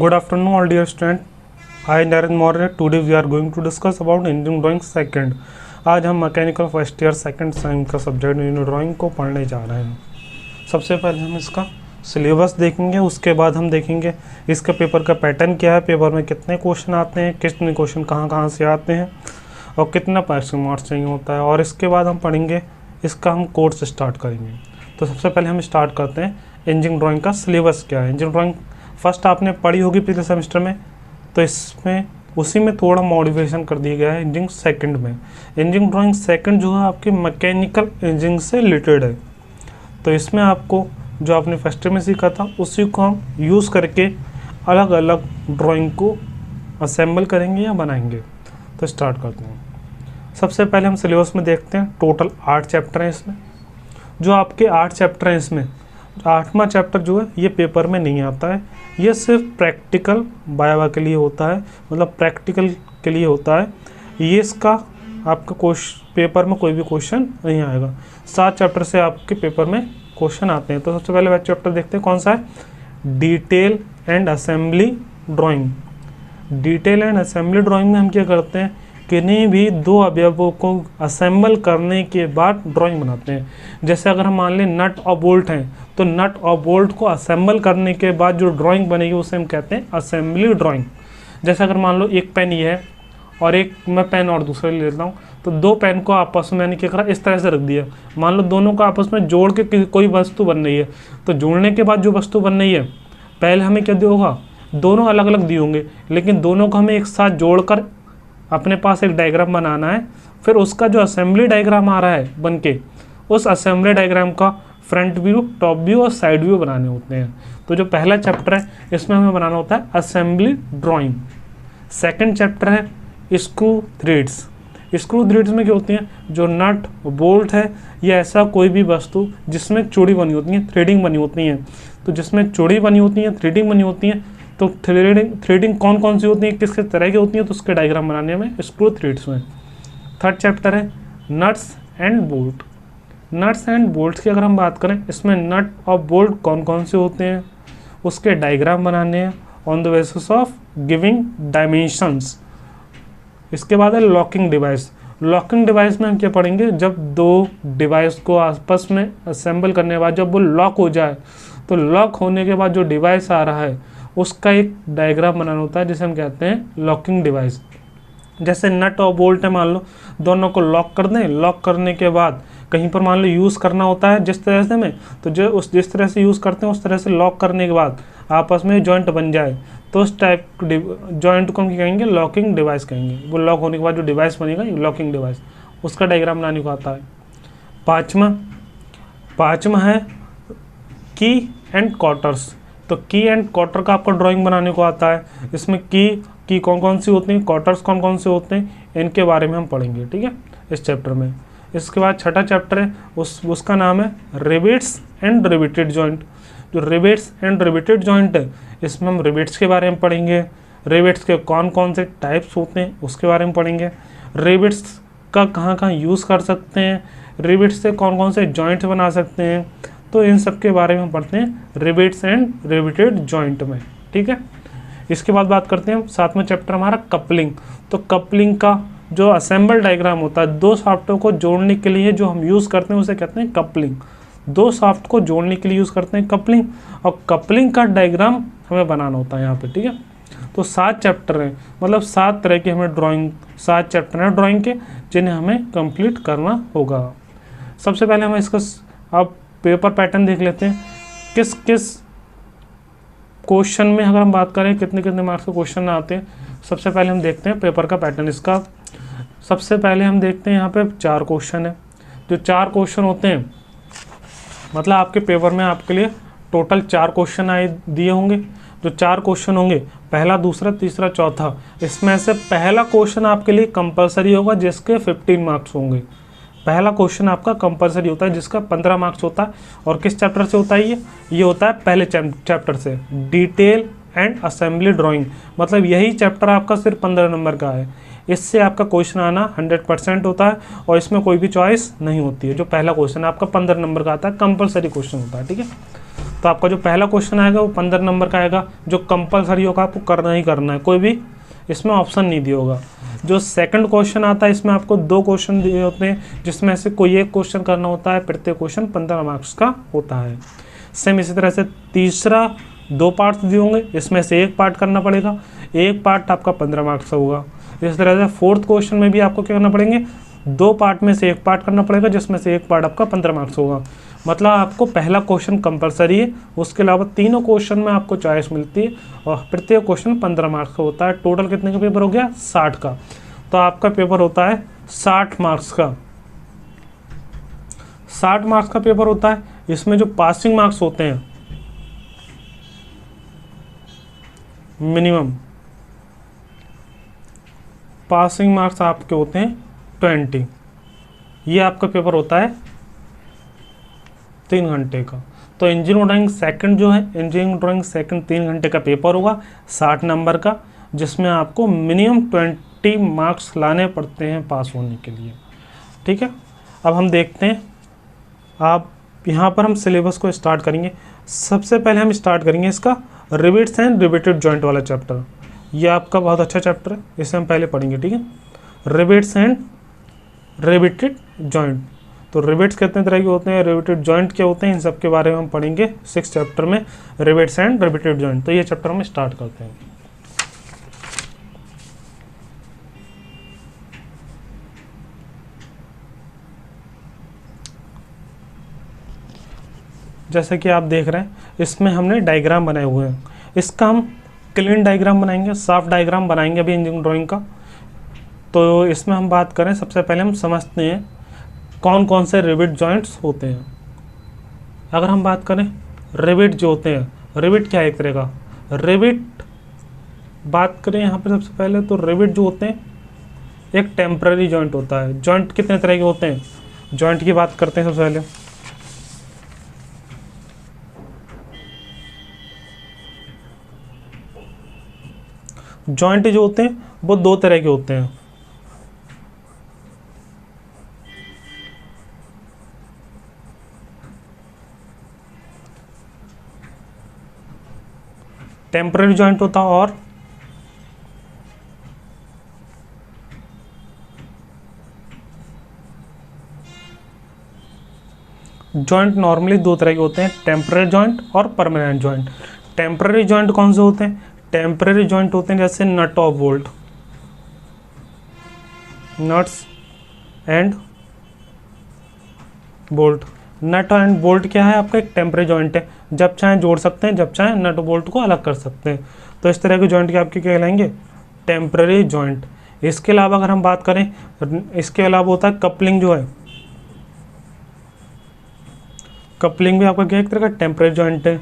Good afternoon, all dear student. I Naren Moore. Today we are going to discuss about engineering drawing second. आज हम mechanical first year second same का subject engineering drawing को पढ़ने जा रहे हैं। सबसे पहले हम इसका सिलेबस देखेंगे, उसके बाद हम देखेंगे इसका पेपर का पैटर्न क्या है, पेपर में कितने क्वेश्चन आते हैं, कितने क्वेश्चन कहाँ से आते हैं और कितना पासिंग मार्क्स चाहिए होता है, और इसके बाद हम पढ़ेंगे इसका हम कोर्स स्टार्ट करेंगे। तो सबसे पहले हम स्टार्ट करते हैं इंजीनियरिंग ड्राइंग का सिलेबस क्या है। इंजीनियरिंग ड्राइंग फर्स्ट आपने पढ़ी होगी पिछले सेमेस्टर में, तो इसमें उसी में थोड़ा मॉडिफिकेशन कर दिया गया है इंजीनियरिंग सेकंड में। इंजीनियरिंग ड्राइंग सेकंड जो है आपके मैकेनिकल इंजीनियरिंग से रिलेटेड है। तो इसमें आपको जो आपने फर्स्ट में सीखा था उसी को हम यूज़ करके अलग अलग ड्राइंग को असेंबल करेंगे या बनाएंगे। तो स्टार्ट करते हैं। सबसे पहले हम सिलेबस में देखते हैं, टोटल 8 चैप्टर हैं इसमें। जो आपके 8 चैप्टर हैं इसमें 8वां चैप्टर जो है ये पेपर में नहीं आता है, ये सिर्फ प्रैक्टिकल वाइवा के लिए होता है, मतलब प्रैक्टिकल के लिए होता है। ये इसका आपका पेपर में कोई भी क्वेश्चन नहीं आएगा। 7 चैप्टर से आपके पेपर में क्वेश्चन आते हैं। तो सबसे पहले वह चैप्टर देखते हैं कौन सा है, detail and assembly drawing. Detail and assembly drawing में हम क्या करते हैं, किन्हीं भी दो अवयवों को असेंबल करने के बाद ड्राइंग बनाते हैं। जैसे अगर हम मान लें नट और बोल्ट हैं, तो नट और बोल्ट को असेंबल करने के बाद जो ड्राइंग बनेगी उसे हम कहते हैं असेंबली ड्राइंग। जैसे अगर मान लो एक पेन ये है और एक मैं पेन और दूसरा ले लेता हूँ, तो दो पेन को आपस में मैंने क्या करा, इस तरह से रख दिया। मान लो दोनों को आपस में जोड़ के कोई वस्तु बन रही है, तो जोड़ने के बाद जो वस्तु बन रही है पहले हमें क्या दिया होगा, दोनों अलग अलग दिए होंगे, लेकिन दोनों को हमें एक साथ जोड़कर अपने पास एक डायग्राम बनाना है। फिर उसका जो असेंबली डायग्राम आ रहा है बन के, उस असेंबली डायग्राम का फ्रंट व्यू, टॉप व्यू और साइड व्यू बनाने होते हैं। तो जो पहला चैप्टर है इसमें हमें बनाना होता है असेंबली ड्राइंग। सेकंड चैप्टर है स्क्रू थ्रेड्स। स्क्रू थ्रेड्स में क्या होती हैं, जो नट बोल्ट है या ऐसा कोई भी वस्तु जिसमें चूड़ी बनी होती है, थ्रेडिंग बनी होती है। तो जिसमें चूड़ी बनी होती है, थ्रेडिंग बनी होती है, तो थ्रेडिंग कौन कौन सी होती है, किस किस तरह की होती है, तो उसके डायग्राम बनाने में स्क्रू थ्रेड्स में। थर्ड चैप्टर है nuts and bolt. Nuts and bolts की अगर हम बात करें, इसमें नट और बोल्ट कौन कौन से होते हैं उसके डायग्राम बनाने हैं on the basis of giving dimensions. इसके बाद है लॉकिंग डिवाइस। लॉकिंग डिवाइस में हम क्या पढ़ेंगे, जब दो डिवाइस को आपस में असेंबल करने के बाद जब वो लॉक हो जाए, तो लॉक होने के बाद जो डिवाइस आ रहा है उसका एक डायग्राम बनाना होता है जिसे हम कहते हैं लॉकिंग डिवाइस। जैसे नट और बोल्ट है, मान लो दोनों को लॉक कर दें, लॉक करने के बाद कहीं पर मान लो यूज़ करना होता है जिस तरह से में, तो जो उस जिस तरह से यूज़ करते हैं उस तरह से लॉक करने के बाद आपस में जॉइंट बन जाए, तो उस टाइप जॉइंट को हम कहेंगे लॉकिंग डिवाइस कहेंगे। वो लॉक होने के बाद जो डिवाइस बनेगा लॉकिंग डिवाइस, उसका डायग्राम बनाने को आता है। पाँचवा है की एंड क्वार्टर्स। तो की एंड क्वार्टर का आपको ड्राइंग बनाने को आता है। इसमें की कौन कौन सी होती हैं, क्वार्टर्स कौन कौन से होते हैं, इनके बारे में हम पढ़ेंगे, ठीक है, इस चैप्टर में। इसके बाद छठा चैप्टर है उसका नाम है रिवेट्स एंड रिवेटेड जॉइंट। जो रिवेट्स एंड रिवेटेड जॉइंट है, इसमें हम रिवेट्स के बारे में पढ़ेंगे, रिवेट्स के कौन कौन से टाइप्स होते हैं उसके बारे में पढ़ेंगे, रिवेट्स का कहाँ कहाँ यूज़ कर सकते हैं, रिवेट्स से कौन कौन से जॉइंट्स बना सकते हैं, तो इन सब के बारे में हम पढ़ते हैं रिवेट्स एंड रिवेटेड जॉइंट में, ठीक है। इसके बाद बात करते हैं 7वां चैप्टर हमारा कपलिंग। तो कपलिंग का जो असेंबल डायग्राम होता है, दो सॉफ्टवेयर को जोड़ने के लिए जो हम यूज़ करते हैं उसे कहते हैं कपलिंग। दो सॉफ्ट को जोड़ने के लिए यूज़ करते हैं कपलिंग, और कपलिंग का डायग्राम हमें बनाना होता है यहाँ पे, ठीक है। तो 7 चैप्टर हैं, मतलब 7 तरह की हमें ड्राइंग, 7 चैप्टर हैं ड्राइंग के जिन्हें हमें कंप्लीट करना होगा। सबसे पहले हम इसका अब पेपर पैटर्न देख लेते हैं, किस किस क्वेश्चन में अगर हम बात करें कितने कितने मार्क्स के क्वेश्चन आते हैं। सबसे पहले हम देखते हैं पेपर का पैटर्न इसका। सबसे पहले हम देखते हैं यहाँ पे 4 क्वेश्चन है। जो 4 क्वेश्चन होते हैं, मतलब आपके पेपर में आपके लिए टोटल 4 क्वेश्चन आए दिए होंगे। जो 4 क्वेश्चन होंगे, पहला, दूसरा, तीसरा, चौथा, इसमें से पहला क्वेश्चन आपके लिए कंपलसरी होगा जिसके 15 मार्क्स होंगे। पहला क्वेश्चन आपका कंपलसरी होता है जिसका 15 मार्क्स होता है। और किस चैप्टर से होता है ये होता है पहले चैप्टर से, डिटेल एंड असेंबली ड्राइंग। मतलब यही चैप्टर आपका सिर्फ 15 नंबर का है। इससे आपका क्वेश्चन आना 100% होता है और इसमें कोई भी चॉइस नहीं होती है। जो पहला क्वेश्चन आपका 15 नंबर का आता है, कंपलसरी क्वेश्चन होता है, ठीक है। तो आपका जो पहला क्वेश्चन आएगा वो 15 नंबर का आएगा, जो कंपलसरी होगा, आपको करना ही करना है, कोई भी इसमें ऑप्शन नहीं दिया होगा। जो सेकंड क्वेश्चन आता है इसमें आपको 2 क्वेश्चन दिए होते हैं, जिसमें से कोई एक क्वेश्चन करना होता है, प्रत्येक क्वेश्चन 15 मार्क्स का होता है। सेम इसी तरह से तीसरा 2 पार्ट्स दिए होंगे, इसमें से एक पार्ट करना पड़ेगा, एक पार्ट आपका 15 मार्क्स का होगा। इस तरह से फोर्थ क्वेश्चन में भी आपको क्या करना पड़ेंगे, 2 पार्ट में से एक पार्ट करना पड़ेगा, जिसमें से एक पार्ट आपका 15 मार्क्स होगा। मतलब आपको पहला क्वेश्चन कंपलसरी है, उसके अलावा तीनों क्वेश्चन में आपको चॉइस मिलती है और प्रत्येक क्वेश्चन 15 मार्क्स का होता है। टोटल कितने का पेपर हो गया, 60 का। तो आपका पेपर होता है 60 मार्क्स का, 60 मार्क्स का पेपर होता है। इसमें जो पासिंग मार्क्स होते हैं मिनिमम पासिंग मार्क्स आपके होते हैं 20। ये आपका पेपर होता है 3 घंटे का। तो इंजीनियरिंग ड्राइंग सेकंड जो है, इंजीनियरिंग ड्राइंग सेकंड 3 घंटे का पेपर होगा 60 नंबर का, जिसमें आपको मिनिमम 20 मार्क्स लाने पड़ते हैं पास होने के लिए। ठीक है, अब हम देखते हैं, आप यहाँ पर हम सिलेबस को स्टार्ट करेंगे। सबसे पहले हम स्टार्ट करेंगे इसका रिवेट्स एंड रिवेटेड जॉइंट वाला चैप्टर। ये आपका बहुत अच्छा चैप्टर है, इसे हम पहले पढ़ेंगे। ठीक है, रिवेट्स एंड रिवेटेड जॉइंट। तो रिवेट्स कितने तरह के होते हैं, रिवेटेड जॉइंट क्या होते हैं, इन सब के बारे में हम पढ़ेंगे 6 चैप्टर में, रिवेट्स एंड रिवेटेड जॉइंट। तो ये चैप्टर हम स्टार्ट करते हैं। जैसे कि आप देख रहे हैं, इसमें हमने डायग्राम बनाए हुए हैं। इसका हम क्लीन डायग्राम बनाएंगे, साफ डायग्राम बनाएंगे अभी इंजीनियरिंग ड्राइंग का। तो इसमें हम बात करें, सबसे पहले हम समझते हैं कौन कौन से रिवेट जॉइंट्स होते हैं। अगर हम बात करें रिवेट जो होते हैं, रिवेट क्या है, एक तरह का रिवेट बात करें यहाँ पर सबसे पहले, तो रिवेट जो होते हैं एक टेम्पररी जॉइंट होता है। जॉइंट कितने तरह के होते हैं, जॉइंट की बात करते हैं सबसे पहले। जॉइंट जो होते हैं वो 2 तरह के होते हैं। टेम्पररी जॉइंट होता है और जॉइंट नॉर्मली 2 तरह के होते हैं, टेम्पररी जॉइंट और परमानेंट जॉइंट। टेम्पररी जॉइंट कौन से होते हैं, टेम्पररी जॉइंट होते हैं जैसे नट और bolt, nuts and bolt. Nut and bolt क्या है, आपका एक टेम्पररी जॉइंट है, जब चाहे जोड़ सकते हैं, जब चाहे नट बोल्ट को अलग कर सकते हैं। तो इस तरह के जॉइंट के आपके क्या कहलाएंगे, टेम्पररी जॉइंट। इसके अलावा अगर हम बात करें, इसके अलावा होता है कपलिंग जो है, कपलिंग भी आपका क्या एक तरह का टेम्पररी जॉइंट है।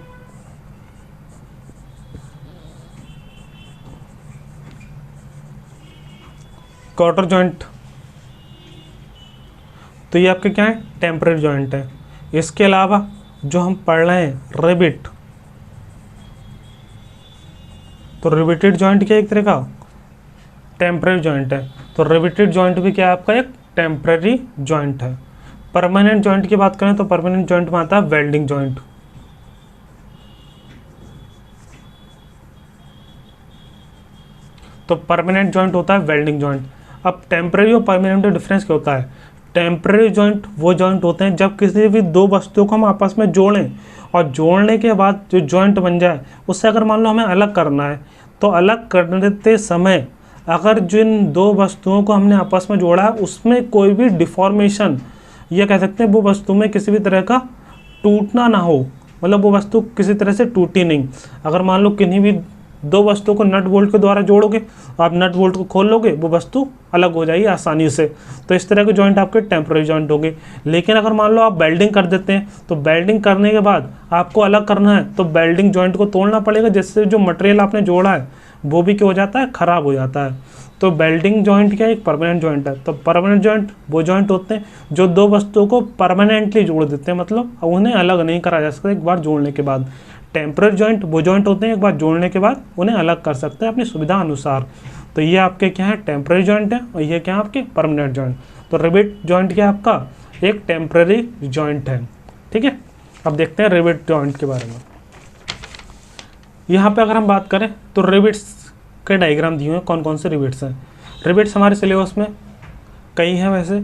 क्वार्टर जॉइंट, तो ये आपके क्या है, टेम्पररी जॉइंट है। इसके अलावा जो हम पढ़ रहे हैं रिवेट, तो रिवेटेड जॉइंट क्या एक तरह का टेम्पररी जॉइंट है। तो रिवेटेड जॉइंट भी क्या है, आपका एक टेम्पररी जॉइंट है। परमानेंट जॉइंट की बात करें तो परमानेंट जॉइंट में आता है वेल्डिंग जॉइंट। तो परमानेंट जॉइंट होता है वेल्डिंग जॉइंट। अब टेम्पररी और परमानेंट में डिफरेंस क्या होता है, टेम्पररी जॉइंट वो जॉइंट होते हैं जब किसी भी 2 वस्तुओं को हम आपस में जोड़ें और जोड़ने के बाद जो जॉइंट बन जाए, उससे अगर मान लो हमें अलग करना है, तो अलग करते समय अगर जिन 2 वस्तुओं को हमने आपस में जोड़ा है उसमें कोई भी डिफॉर्मेशन, ये कह सकते हैं वो वस्तु में किसी भी तरह का टूटना ना हो, मतलब वो वस्तु किसी तरह से टूटी नहीं। अगर मान लो किन्हीं भी 2 वस्तुओं को नट बोल्ट के द्वारा जोड़ोगे, आप नट बोल्ट को खोल लोगे, वो वस्तु अलग हो जाएगी आसानी से। तो इस तरह के जॉइंट आपके टेम्पररी जॉइंट होंगे। लेकिन अगर मान लो आप वेल्डिंग कर देते हैं, तो वेल्डिंग करने के बाद आपको अलग करना है, तो वेल्डिंग जॉइंट को तोड़ना पड़ेगा, जिससे जो मटेरियल आपने जोड़ा है वो भी क्या हो जाता है, ख़राब हो जाता है। तो वेल्डिंग जॉइंट क्या है, एक परमानेंट जॉइंट है। तो परमानेंट जॉइंट वो जॉइंट होते हैं जो 2 वस्तुओं को परमानेंटली जोड़ देते हैं, मतलब उन्हें अलग नहीं करा जा सकता एक बार जोड़ने के बाद। टेम्पररी जॉइंट वो जॉइंट होते हैं एक बार जोड़ने के बाद उन्हें अलग कर सकते हैं अपनी सुविधा अनुसार। तो ये आपके क्या है, टेम्पररी जॉइंट है, और ये क्या है आपके परमानेंट जॉइंट। तो रिवेट जॉइंट क्या है आपका, एक टेम्पररी जॉइंट है। ठीक है, अब देखते हैं रिवेट जॉइंट के बारे में। यहाँ पे अगर हम बात करें तो रिवेट्स के डायग्राम दिए हुए हैं, कौन कौन से रिवेट्स हैं। रिवेट्स हमारे सिलेबस में कई हैं, वैसे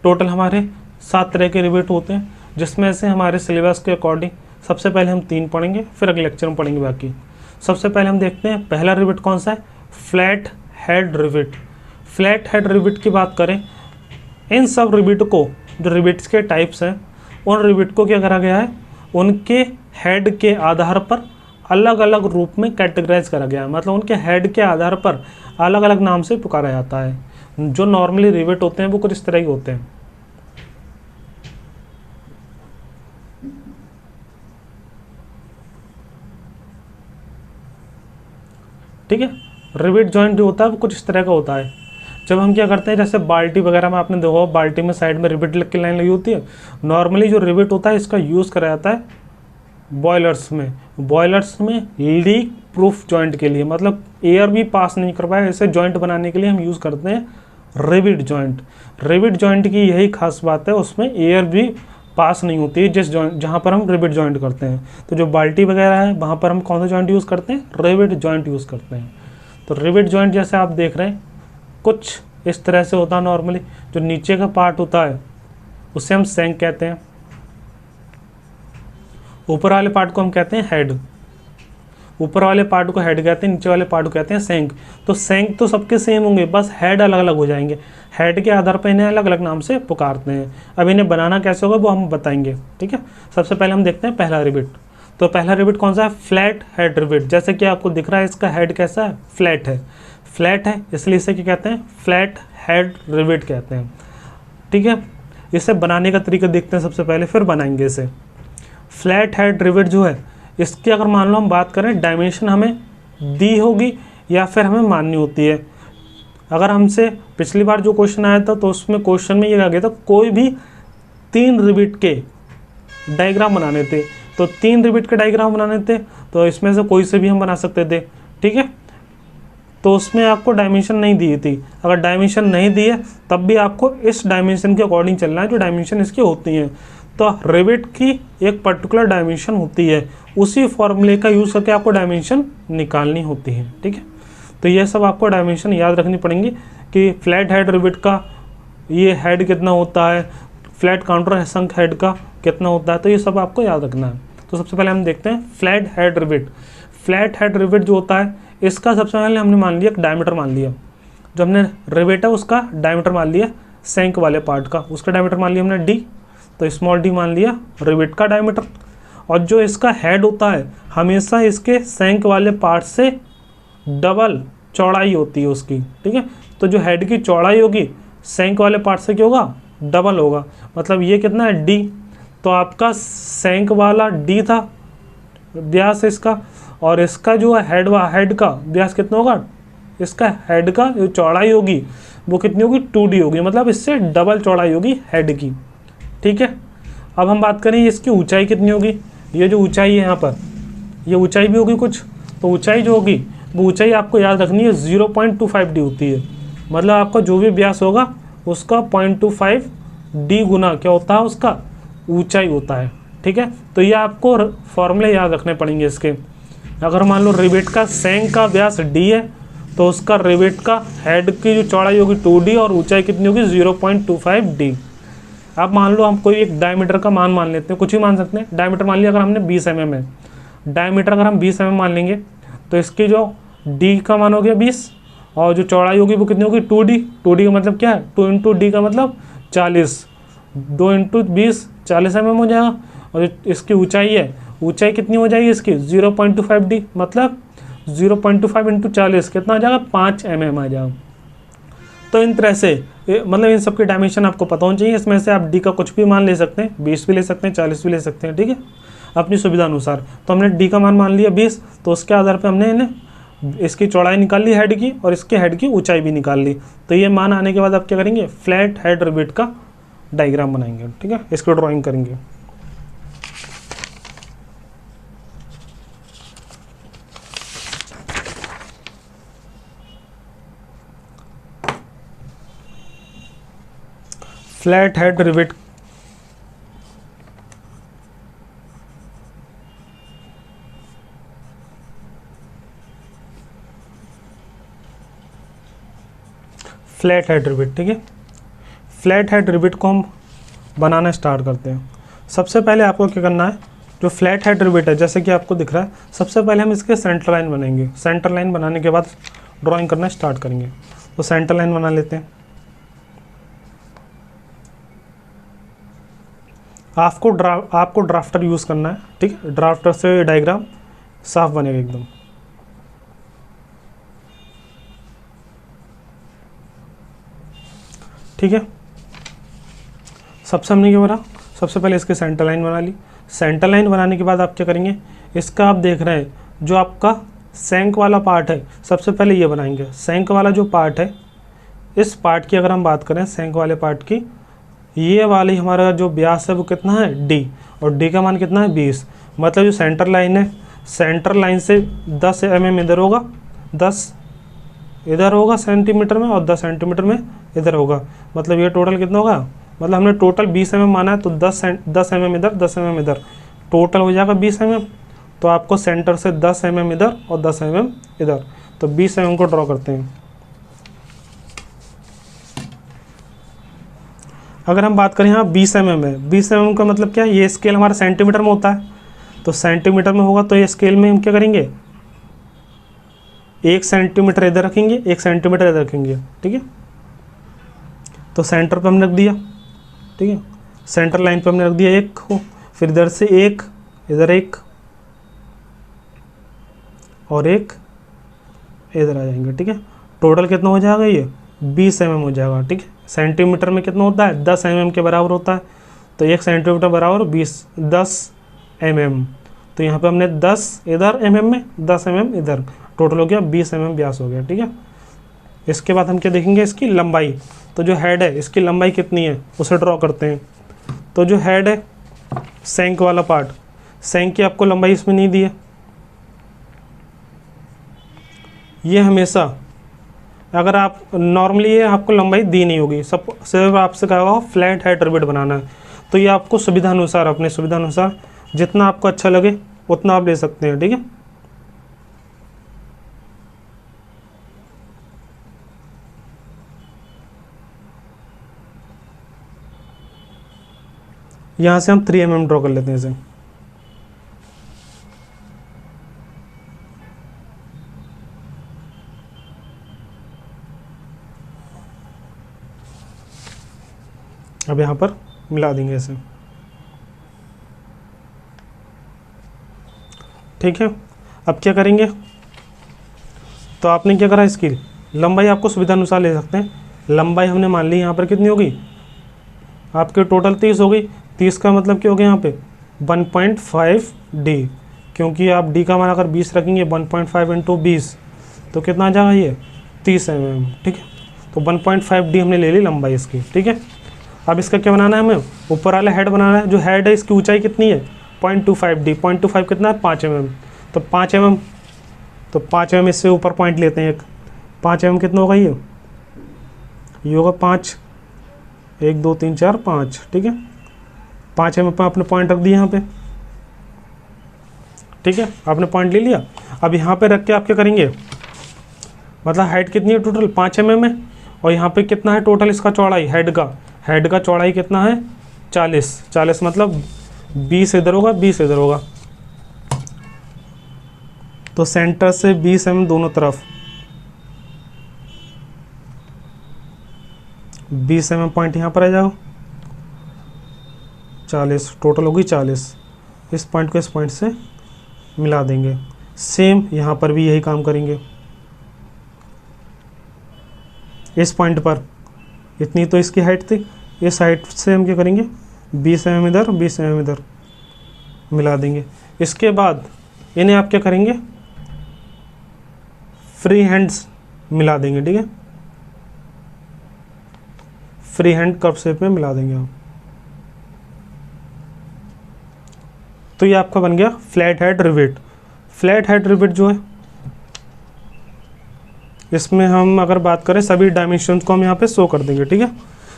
टोटल हमारे 7 तरह के रिवेट होते हैं, जिसमें से हमारे सिलेबस के अकॉर्डिंग सबसे पहले हम 3 पढ़ेंगे, फिर अगले लेक्चर में पढ़ेंगे बाकी। सबसे पहले हम देखते हैं पहला रिवेट कौन सा है, flat head rivet. Flat head rivet की बात करें, इन सब रिवेट को, जो रिवेट्स के टाइप्स हैं, उन रिवेट को क्या करा गया है, उनके हेड के आधार पर अलग अलग रूप में कैटेगराइज करा गया है। मतलब उनके हेड के आधार पर अलग अलग नाम से पुकारा जाता है। जो नॉर्मली रिवेट होते हैं वो कुछ इस तरह के होते हैं। ठीक है, रिवेट जॉइंट जो होता है वो कुछ इस तरह का होता है। जब हम क्या करते हैं, जैसे बाल्टी वगैरह में आपने देखा, बाल्टी में साइड में रिवेट लग के लाइन लगी होती है। नॉर्मली जो रिवेट होता है इसका यूज़ करा जाता है बॉयलर्स में। बॉयलर्स में लीक प्रूफ जॉइंट के लिए, मतलब एयर भी पास नहीं कर पाए ऐसे जॉइंट बनाने के लिए हम यूज़ करते हैं रिवेट जॉइंट। रिवेट जॉइंट की यही खास बात है, उसमें एयर भी पास नहीं होती है जिस जॉइंट, जहाँ पर हम रिवेट जॉइंट करते हैं। तो जो बाल्टी वगैरह है वहाँ पर हम कौन सा जॉइंट यूज़ करते हैं, रिवेट जॉइंट यूज़ करते हैं। तो रिवेट जॉइंट जैसे आप देख रहे हैं कुछ इस तरह से होता है। नॉर्मली जो नीचे का पार्ट होता है उसे हम सैंक कहते हैं, ऊपर वाले पार्ट को हम कहते हैं हेड। ऊपर वाले पार्ट को हेड कहते हैं, नीचे वाले पार्ट को कहते हैं सैंक। तो सैंक तो सबके सेम होंगे, बस हेड अलग अलग हो जाएंगे। हेड के आधार पर इन्हें अलग अलग नाम से पुकारते हैं। अब इन्हें बनाना कैसे होगा वो हम बताएंगे। ठीक है, सबसे पहले हम देखते हैं पहला रिवेट। तो पहला रिवेट कौन सा है, फ्लैट हेड रिवेट। जैसे कि आपको दिख रहा है इसका हेड कैसा है, फ्लैट है। फ्लैट है इसलिए इसे क्या कहते हैं, फ्लैट हेड रिवेट कहते हैं। ठीक है, इसे बनाने का तरीका देखते हैं सबसे पहले, फिर बनाएंगे इसे। फ्लैट हेड रिवेट जो है, इसकी अगर मान लो हम बात करें, डायमेंशन हमें दी होगी या फिर हमें माननी होती है। अगर हमसे पिछली बार जो क्वेश्चन आया था तो उसमें क्वेश्चन में ये कहा गया था कोई भी 3 रिवेट के डायग्राम बनाने थे। तो 3 रिवेट के डायग्राम बनाने थे, तो इसमें से कोई से भी हम बना सकते थे। ठीक है, तो उसमें आपको डायमेंशन नहीं दी थी। अगर डायमेंशन नहीं दी है तब भी आपको इस डायमेंशन के अकॉर्डिंग चलना है जो डायमेंशन इसकी होती हैं। तो रिवेट की एक पर्टिकुलर डायमेंशन होती है, उसी फॉर्मूले का यूज़ करके आपको डायमेंशन निकालनी होती है। ठीक है, तो ये सब आपको डायमेंशन याद रखनी पड़ेंगी कि फ्लैट हेड रिवेट का ये हेड कितना होता है, फ्लैट काउंटर संक हेड का कितना होता है, तो ये सब आपको याद रखना है। तो सबसे पहले हम देखते हैं flat head rivet. Flat head rivet जो होता है, इसका सबसे पहले हमने मान लिया डायमीटर मान लिया। जो हमने रिवेट है उसका डायमीटर मान लिया, सैंक वाले पार्ट का उसका डायमीटर मान लिया हमने d, तो स्मॉल d मान लिया रिवेट का डायमीटर। और जो इसका हेड होता है हमेशा इसके सैंक वाले पार्ट से डबल चौड़ाई होती है उसकी। ठीक है, तो जो हेड की चौड़ाई होगी सैंक वाले पार्ट से क्या होगा, डबल होगा। मतलब ये कितना है, d। तो आपका सैंक वाला d था व्यास इसका, और इसका जो है हेड का व्यास कितना होगा, इसका हेड का जो चौड़ाई होगी वो कितनी होगी, 2d होगी। मतलब इससे डबल चौड़ाई होगी हेड की। ठीक है, अब हम बात करें इसकी ऊंचाई कितनी होगी। ये जो ऊंचाई है यहाँ पर, ये ऊंचाई भी होगी कुछ, तो ऊंचाई जो होगी वो ऊंचाई आपको याद रखनी है 0.25d होती है। मतलब आपका जो भी व्यास होगा उसका 0.25d गुना क्या होता है, उसका ऊंचाई होता है। ठीक है, तो ये आपको फॉर्मूले याद रखने पड़ेंगे इसके। अगर मान लो रिवेट का सैंक का व्यास d है तो उसका रिवेट का हेड की जो चौड़ाई होगी 2d और ऊंचाई कितनी होगी 0.25d। अब मान लो हम कोई एक डायमीटर का मान लेते हैं, कुछ ही मान सकते हैं। डायमीटर मान लिया अगर हमने 20 mm है, डायमीटर अगर हम 20 mm मान लेंगे तो इसकी जो d का मान हो गया 20 और जो चौड़ाई होगी वो कितनी होगी 2d। 2d का मतलब क्या है, 2 इंटू डी का मतलब 40, 2 इंटू 20 40 mm हो जाएगा। और जो इसकी ऊंचाई है, ऊंचाई कितनी हो जाएगी इसकी 0.25d, मतलब 0.25 इंटू 40 कितना आ जाएगा, 5 mm आ जाएगा। तो इन तरह से मतलब इन सब के डायमेंशन आपको पता होना चाहिए। इसमें से आप डी का कुछ भी मान ले सकते हैं, 20 भी ले सकते हैं, 40 भी ले सकते हैं। ठीक है, अपनी सुविधा अनुसार। तो हमने डी का मान लिया 20, तो उसके आधार पे हमने इन्हें इसकी चौड़ाई निकाल ली हेड की और इसके हेड की ऊंचाई भी निकाल ली। तो ये मान आने के बाद आप क्या करेंगे, फ्लैट हेड रिवेट का डायग्राम बनाएंगे। ठीक है, इसकी ड्राइंग करेंगे। Flat head rivet flat head rivet, ठीक है। फ्लैट हेड रिवेट को हम बनाना स्टार्ट करते हैं। सबसे पहले आपको क्या करना है, जो फ्लैट हेड रिवेट है जैसे कि आपको दिख रहा है, सबसे पहले हम इसके सेंटर लाइन बनाएंगे। सेंटर लाइन बनाने के बाद ड्राइंग करना स्टार्ट करेंगे। तो सेंटर लाइन बना लेते हैं। आपको ड्राफ्टर यूज़ करना है, ठीक है। ड्राफ्टर से डायग्राम साफ बनेगा एकदम। ठीक है, सबसे हमने क्या करा, सबसे पहले इसकी सेंटर लाइन बना ली। सेंटर लाइन बनाने के बाद आप क्या करेंगे, इसका आप देख रहे हैं जो आपका सैंक वाला पार्ट है, सबसे पहले ये बनाएंगे। सैंक वाला जो पार्ट है, इस पार्ट की अगर हम बात करें, सैंक वाले पार्ट की, ये वाली हमारा जो व्यास है वो कितना है, डी, और डी का मान कितना है, 20। मतलब जो सेंटर लाइन है, सेंटर लाइन से 10 mm इधर होगा, 10 इधर होगा सेंटीमीटर में, और 10 सेंटीमीटर में इधर होगा। मतलब ये टोटल कितना होगा, मतलब हमने टोटल 20 mm माना है, तो 10 mm इधर, 10 mm इधर, टोटल हो जाएगा 20 mm। तो आपको सेंटर से 10 mm इधर और 10 mm इधर, तो 20 mm को ड्रॉ करते हैं। अगर हम बात करें यहाँ 20 mm है, 20 mm का मतलब क्या है, ये स्केल हमारा सेंटीमीटर में होता है, तो सेंटीमीटर में होगा तो ये स्केल में हम क्या करेंगे, 1 सेंटीमीटर इधर रखेंगे, 1 सेंटीमीटर इधर रखेंगे, ठीक है। तो सेंटर पे हमने रख दिया, ठीक है। सेंटर लाइन पे हमने रख दिया 1 को, फिर इधर से 1, इधर 1 और 1 इधर आ जाएंगे, ठीक है। टोटल कितना हो जाएगा, ये 20 mm हो जाएगा, ठीक है। सेंटीमीटर में कितना होता है, 10 mm के बराबर होता है, तो 1 सेंटीमीटर बराबर 10 mm। तो यहाँ पे हमने 10 इधर mm में, 10 mm इधर, टोटल हो गया 20 mm व्यास हो गया, ठीक है। इसके बाद हम क्या देखेंगे, इसकी लंबाई। तो जो हेड है, इसकी लंबाई कितनी है उसे ड्रॉ करते हैं। तो जो हेड है, सैंक वाला पार्ट, सैंक की आपको लंबाई इसमें नहीं दी है, ये हमेशा, अगर आप नॉर्मली ये आपको लंबाई दी नहीं होगी, सब सिर्फ आपसे कहा होगा फ्लैट हेड रिवेट बनाना है, तो ये आपको सुविधा अनुसार, अपने सुविधा अनुसार जितना आपको अच्छा लगे उतना आप ले सकते हैं, ठीक है। यहाँ से हम 3 mm ड्रॉ कर लेते हैं इसे। अब यहाँ पर मिला देंगे इसे, ठीक है। अब क्या करेंगे, तो आपने क्या करा, इसकी लंबाई आपको सुविधा अनुसार ले सकते हैं। लंबाई हमने मान ली यहाँ पर कितनी होगी, आपके टोटल 30 हो गई। 30 का मतलब क्या हो गया यहाँ पे 1.5 D, क्योंकि आप D का मान अगर 20 रखेंगे, 1.5 इंटू 20 तो कितना आ जाएगा, ये 30 mm, ठीक है। तो 1.5 D हमने ले ली लंबाई इसकी, ठीक है। अब इसका क्या बनाना है, हमें ऊपर वाला हेड बनाना है। जो हेड है इसकी ऊंचाई कितनी है, 0.25 D, 0.25 कितना है, 5 mm। तो 5 mm, तो 5 mm इससे ऊपर पॉइंट लेते हैं एक, 5 mm कितना होगा, ये होगा 5, 1 2 3 4 5, ठीक है। 5 mm पे आपने पॉइंट रख दिया यहाँ पे, ठीक है। आपने पॉइंट ले लिया। अब यहाँ पे रख के आप क्या करेंगे, मतलब हाइट कितनी है टोटल 5 mm है, और यहाँ पे कितना है टोटल इसका चौड़ाई, हेड का चौड़ाई कितना है 40 मतलब 20 इधर होगा, 20 इधर होगा। तो सेंटर से 20 mm दोनों तरफ, 20 mm पॉइंट यहाँ पर आ जाओ, 40 टोटल होगी 40। इस पॉइंट को इस पॉइंट से मिला देंगे। सेम यहाँ पर भी यही काम करेंगे। इस पॉइंट पर इतनी तो इसकी हाइट थी, इस हाइट से हम क्या करेंगे, 20 mm इधर, 20 mm इधर मिला देंगे। इसके बाद इन्हें आप क्या करेंगे, फ्री हैंड्स मिला देंगे, ठीक है। फ्री हैंड कर्व शेप में मिला देंगे हम। तो ये आपका बन गया flat head rivet. Flat head rivet जो है, इसमें हम अगर बात करें सभी डायमेंशंस को हम यहाँ पे शो कर देंगे, ठीक है।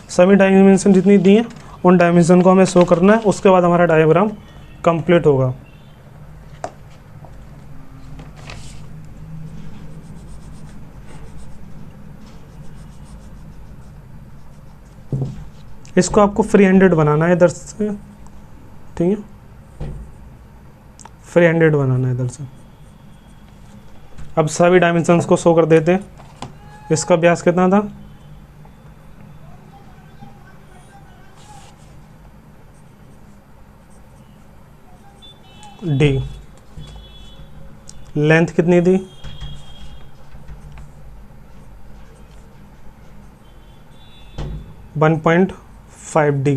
सभी डायमेंशन जितनी दी हैं उन डायमेंशन को हमें शो करना है, उसके बाद हमारा डायग्राम कंप्लीट होगा। इसको आपको फ्री हैंडेड बनाना है इधर से, ठीक है, फ्री हैंडेड बनाना है इधर से। अब सभी डायमेंशंस को शो कर देते हैं। इसका व्यास कितना था, डी, लेंथ कितनी थी, 1.5 डी,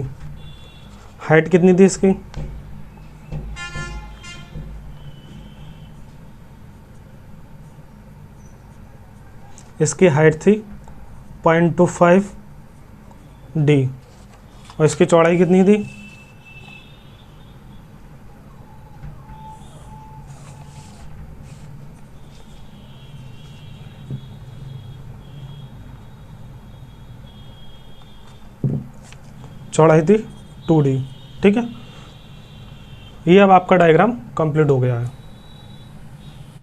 हाइट कितनी थी इसकी, इसकी हाइट थी 0.25 डी, और इसकी चौड़ाई कितनी थी, चौड़ाई थी 2D। ठीक है, ये अब आपका डायग्राम कंप्लीट हो गया है।